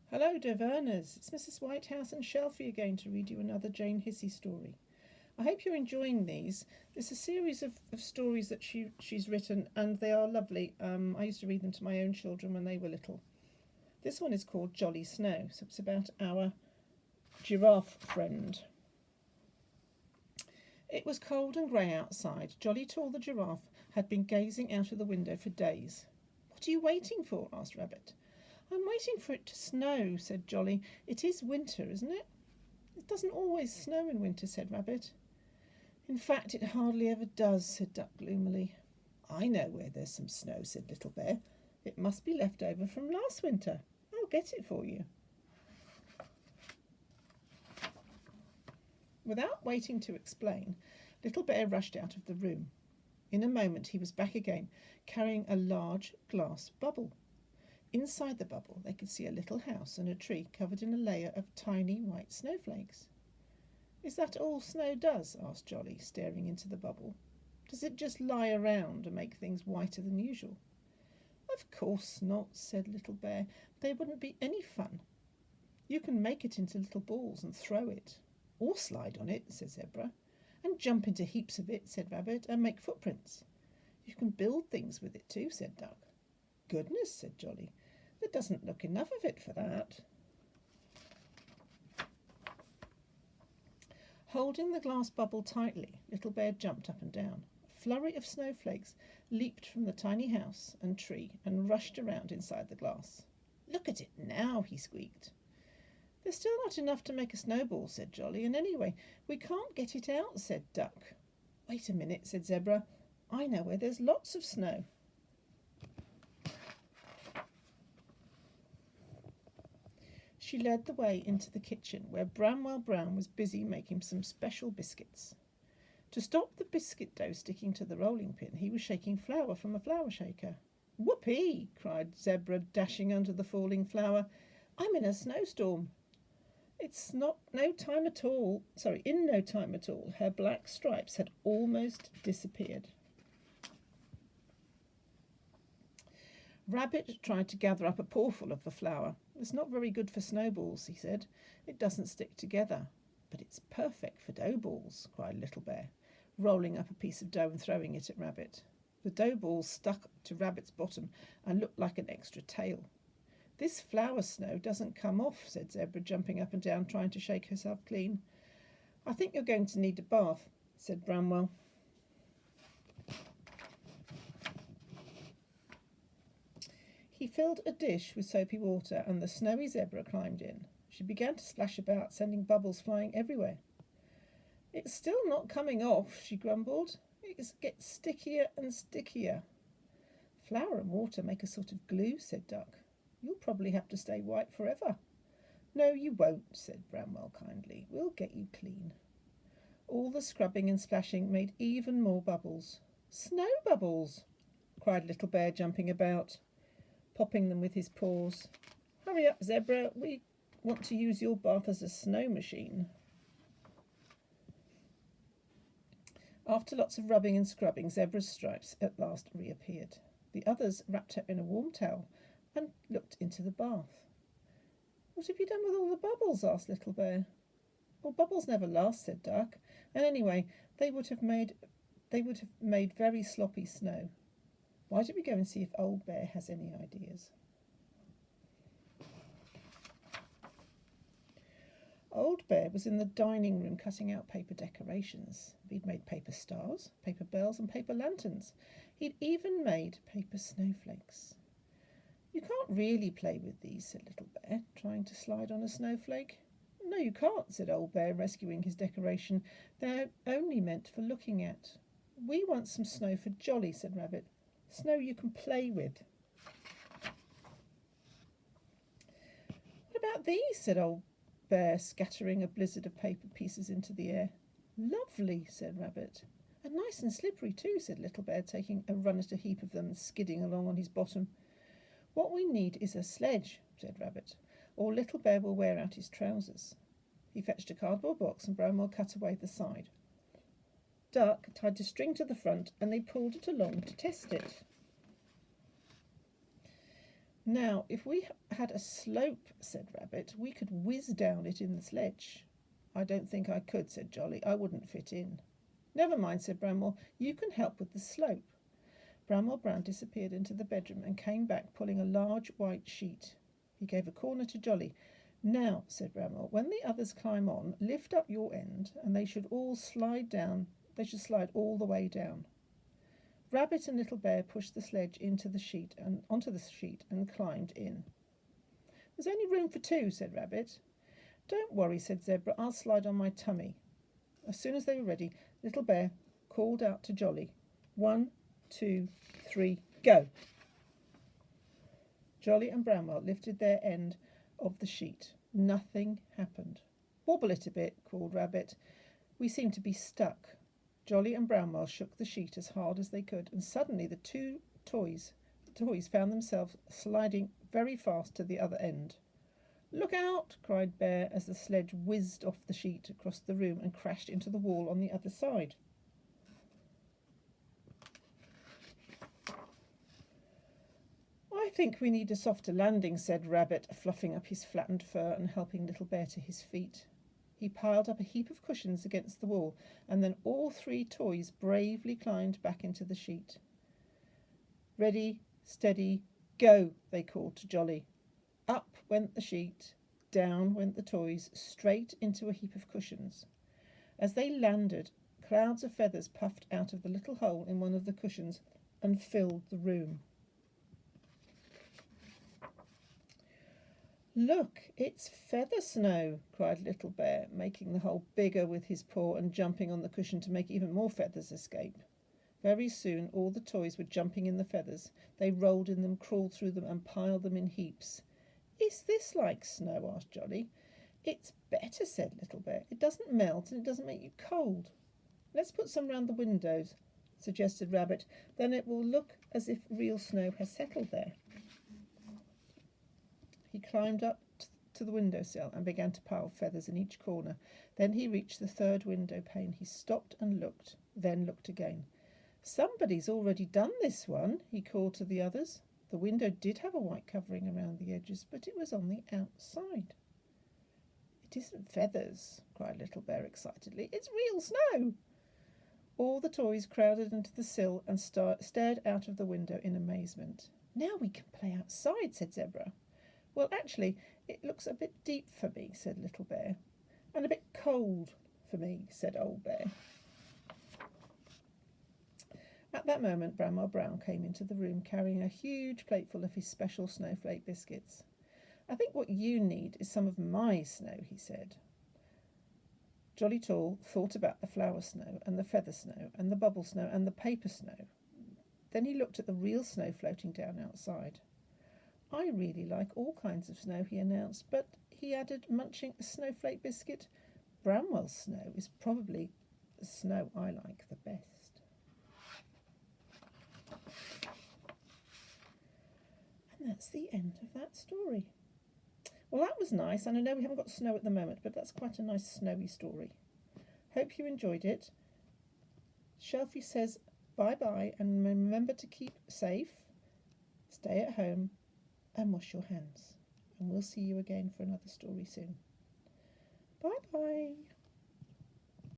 Hello, Deverners. It's Mrs. Whitehouse and Shelfie again to read you another Jane Hissey story. I hope you're enjoying these. It's a series of stories that she's written, and they are lovely. I used to read them to my own children when they were little. This one is called Jolly Snow, so it's about our giraffe friend. It was cold and grey outside. Jolly Tall the giraffe had been gazing out of the window for days. "What are you waiting for?" asked Rabbit. "I'm waiting for it to snow," said Jolly. "It is winter, isn't it?" "It doesn't always snow in winter," said Rabbit. "In fact, it hardly ever does," said Duck gloomily. "I know where there's some snow," said Little Bear. "It must be left over from last winter. I'll get it for you." Without waiting to explain, Little Bear rushed out of the room. In a moment he was back again, carrying a large glass bubble. Inside the bubble they could see a little house and a tree covered in a layer of tiny white snowflakes. "Is that all snow does?" asked Jolly, staring into the bubble. "Does it just lie around and make things whiter than usual?" "Of course not," said Little Bear. "They wouldn't be any fun. You can make it into little balls and throw it. Or slide on it," said Zebra. "And jump into heaps of it," said Rabbit, "and make footprints. You can build things with it too," said Duck. "Goodness," said Jolly. "There doesn't look enough of it for that." Holding the glass bubble tightly, Little Bear jumped up and down. A flurry of snowflakes leaped from the tiny house and tree and rushed around inside the glass. "Look at it now," he squeaked. "There's still not enough to make a snowball," said Jolly, "and anyway, we can't get it out," said Duck. "Wait a minute," said Zebra. "I know where there's lots of snow." She led the way into the kitchen, where Bramwell Brown was busy making some special biscuits. To stop the biscuit dough sticking to the rolling pin, he was shaking flour from a flour shaker. "Whoopee!" cried Zebra, dashing under the falling flour. "I'm in a snowstorm." It's not no time at all. In no time at all, her black stripes had almost disappeared. Rabbit tried to gather up a pawful of the flour. "It's not very good for snowballs," he said. "It doesn't stick together." "But it's perfect for dough balls," cried Little Bear, rolling up a piece of dough and throwing it at Rabbit. The dough balls stuck to Rabbit's bottom and looked like an extra tail. "This flour snow doesn't come off," said Zebra, jumping up and down, trying to shake herself clean. "I think you're going to need a bath," said Bramwell. He filled a dish with soapy water, and the snowy Zebra climbed in. She began to splash about, sending bubbles flying everywhere. "It's still not coming off," she grumbled. "It gets stickier and stickier." "Flour and water make a sort of glue," said Duck. "You'll probably have to stay white forever." "No, you won't," said Bramwell kindly. "We'll get you clean." All the scrubbing and splashing made even more bubbles. "Snow bubbles!" cried Little Bear, jumping about, popping them with his paws. "Hurry up, Zebra. We want to use your bath as a snow machine." After lots of rubbing and scrubbing, Zebra's stripes at last reappeared. The others wrapped her in a warm towel and looked into the bath. "What have you done with all the bubbles?" asked Little Bear. "Well, bubbles never last," said Duck. "And anyway, they would have made very sloppy snow. Why don't we go and see if Old Bear has any ideas?" Old Bear was in the dining room cutting out paper decorations. He'd made paper stars, paper bells, and paper lanterns. He'd even made paper snowflakes. "You can't really play with these," said Little Bear, trying to slide on a snowflake. "No, you can't," said Old Bear, rescuing his decoration. "They're only meant for looking at." "We want some snow for Jolly," said Rabbit. "Snow you can play with." "What about these?" said Old Bear, scattering a blizzard of paper pieces into the air. "Lovely," said Rabbit. "And nice and slippery too," said Little Bear, taking a run at a heap of them and skidding along on his bottom. "What we need is a sledge," said Rabbit, "or Little Bear will wear out his trousers." He fetched a cardboard box and Bramwell cut away the side. Duck tied a string to the front and they pulled it along to test it. Now, if we had a slope, said Rabbit, we could whiz down it in the sledge. I don't think I could, said Jolly. I wouldn't fit in. Never mind, said Bramwell. You can help with the slope. Bramwell Brown disappeared into the bedroom and came back pulling a large white sheet. He gave a corner to Jolly. Now, said Bramwell, when the others climb on, lift up your end, and they should all slide down. They should slide all the way down. Rabbit and Little Bear pushed the sledge onto the sheet and climbed in. There's only room for two, said Rabbit. Don't worry, said Zebra. I'll slide on my tummy. As soon as they were ready, Little Bear called out to Jolly. 1, 2, 3, go! Jolly and Bramwell lifted their end of the sheet. Nothing happened. Wobble it a bit, called Rabbit. We seem to be stuck. Jolly and Bramwell shook the sheet as hard as they could, and suddenly the toys found themselves sliding very fast to the other end. Look out! Cried Bear as the sledge whizzed off the sheet across the room and crashed into the wall on the other side. I think we need a softer landing, said Rabbit, fluffing up his flattened fur and helping Little Bear to his feet. He piled up a heap of cushions against the wall, and then all three toys bravely climbed back into the sheet. Ready, steady, go, they called to Jolly. Up went the sheet, down went the toys, straight into a heap of cushions. As they landed, clouds of feathers puffed out of the little hole in one of the cushions and filled the room. Look, it's feather snow, cried Little Bear, making the hole bigger with his paw and jumping on the cushion to make even more feathers escape. Very soon all the toys were jumping in the feathers. They rolled in them, crawled through them, and piled them in heaps. Is this like snow? Asked Jolly. It's better, said Little Bear. It doesn't melt and it doesn't make you cold. Let's put some round the windows, suggested Rabbit. Then it will look as if real snow has settled there. He climbed up to the windowsill and began to pile feathers in each corner. Then he reached the third window pane. He stopped and looked, then looked again. Somebody's already done this one, he called to the others. The window did have a white covering around the edges, but it was on the outside. It isn't feathers, cried Little Bear excitedly. It's real snow. All the toys crowded into the sill and stared out of the window in amazement. Now we can play outside, said Zebra. Well, actually, it looks a bit deep for me, said Little Bear. And a bit cold for me, said Old Bear. At that moment, Bramwell Brown came into the room carrying a huge plateful of his special snowflake biscuits. I think what you need is some of my snow, he said. Jolly Tall thought about the flower snow and the feather snow and the bubble snow and the paper snow. Then he looked at the real snow floating down outside. I really like all kinds of snow, he announced, but, he added, munching a snowflake biscuit, Bramwell's snow is probably the snow I like the best. And that's the end of that story. Well, that was nice, and I know we haven't got snow at the moment, but that's quite a nice snowy story. Hope you enjoyed it. Shelfie says bye-bye, and remember to keep safe, stay at home, and wash your hands. And we'll see you again for another story soon. Bye-bye.